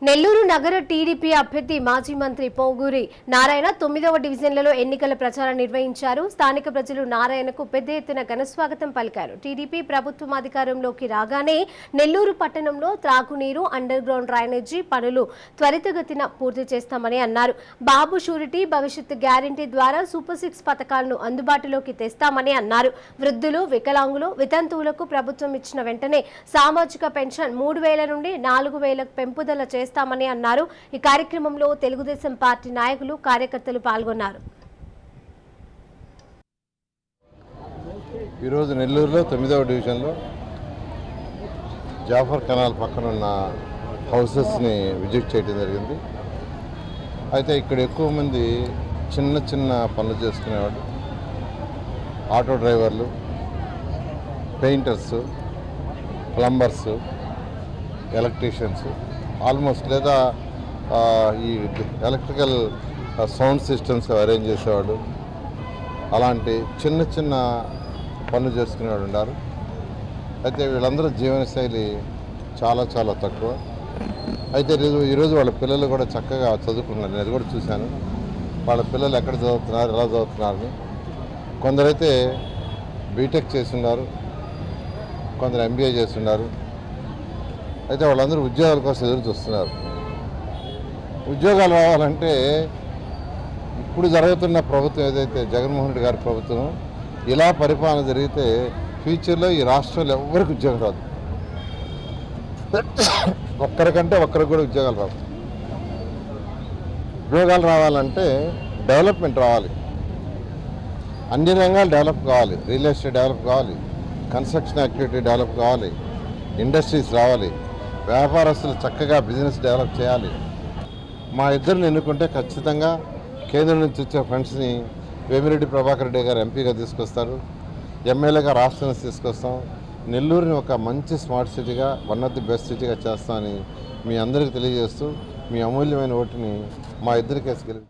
నెల్లూరు నగర టీడీపీ అభ్యర్థి మాజీ మంత్రి పోగూరి నారాయణ 9వ డివిజన్లలో ఎన్నికల ప్రచారం నిర్వహించారు. స్థానిక ప్రజలు నారాయణకు పెద్ద ఎత్తున ఘనస్వాగతం పలికారు. టీడీపీ ప్రభుత్వం అధికారంలోకి రాగానే నెల్లూరు పట్టణంలో త్రాగునీరు, అండర్ గ్రౌండ్ డ్రైనేజీ పనులు త్వరితగతిన పూర్తి చేస్తామని అన్నారు. బాబు షూరిటీ, భవిష్యత్తు గ్యారంటీ ద్వారా సూపర్ 6 పథకాలను అందుబాటులోకి తెస్తామని అన్నారు. వృద్ధులు, వికలాంగులు, వితంతువులకు ప్రభుత్వం ఇచ్చిన వెంటనే సామాజిక పెన్షన్ 3,000 నుండి 4,000 పెంపుదల చేస్తామని అన్నారు. ఈ కార్యక్రమంలో తెలుగుదేశం పార్టీ నాయకులు, కార్యకర్తలు పాల్గొన్నారు. ఈరోజు నెల్లూరులో 9వ డివిజన్లో జాఫర్ కెనాల్ పక్కన ఉన్న హౌసెస్ని విజిట్ చేయడం జరిగింది. అయితే ఇక్కడ ఎక్కువ మంది చిన్న చిన్న పనులు చేసుకునేవాడు, ఆటో డ్రైవర్లు, పెయింటర్స్, ప్లంబర్స్, ఎలక్ట్రీషియన్స్, ఆల్మోస్ట్ లేదా ఈ ఎలక్ట్రికల్ సౌండ్ సిస్టమ్స్ అరేంజ్ చేసేవాడు, అలాంటి చిన్న చిన్న పనులు చేసుకునేవాడు ఉన్నారు. అయితే వీళ్ళందరూ జీవనశైలి చాలా చాలా తక్కువ. అయితే ఈరోజు వాళ్ళ పిల్లలు కూడా చక్కగా చదువుకున్నారు. నేను అది కూడా చూశాను. వాళ్ళ పిల్లలు ఎక్కడ చదువుతున్నారు, ఎలా చదువుతున్నారని. కొందరైతే బీటెక్ చేస్తున్నారు, కొందరు ఎంబీఏ చేస్తున్నారు. అయితే వాళ్ళందరూ ఉద్యోగాల కోసం ఎదురు చూస్తున్నారు. ఉద్యోగాలు రావాలంటే ఇప్పుడు జరుగుతున్న ప్రభుత్వం ఏదైతే జగన్మోహన్ రెడ్డి గారి ప్రభుత్వం ఇలా పరిపాలన జరిగితే ఫ్యూచర్లో ఈ రాష్ట్రంలో ఎవరికి ఉద్యోగం రాదు. ఒక్కరికంటే ఒక్కరికి కూడా ఉద్యోగాలు రావు. ఉద్యోగాలు రావాలంటే డెవలప్మెంట్ రావాలి, అన్ని రంగాలు డెవలప్ కావాలి. రియల్ ఎస్టేట్ డెవలప్ కావాలి, కన్స్ట్రక్షన్ యాక్టివిటీ డెవలప్ కావాలి, ఇండస్ట్రీస్ రావాలి, వ్యాపారస్తులు చక్కగా బిజినెస్ డెవలప్ చేయాలి. మా ఇద్దరిని ఎన్నుకుంటే ఖచ్చితంగా కేంద్రం నుంచి వచ్చే ఫండ్స్ని వేమిరెడ్డి ప్రభాకర్ రెడ్డి గారు ఎంపీగా తీసుకొస్తారు, ఎమ్మెల్యేగా రాష్ట్రం నుంచి తీసుకొస్తాం. నెల్లూరుని ఒక మంచి స్మార్ట్ సిటీగా, వన్ ఆఫ్ ది బెస్ట్ సిటీగా చేస్తామని మీ అందరికీ తెలియజేస్తూ మీ అమూల్యమైన ఓటుని మా ఇద్దరికేసి గెలిపి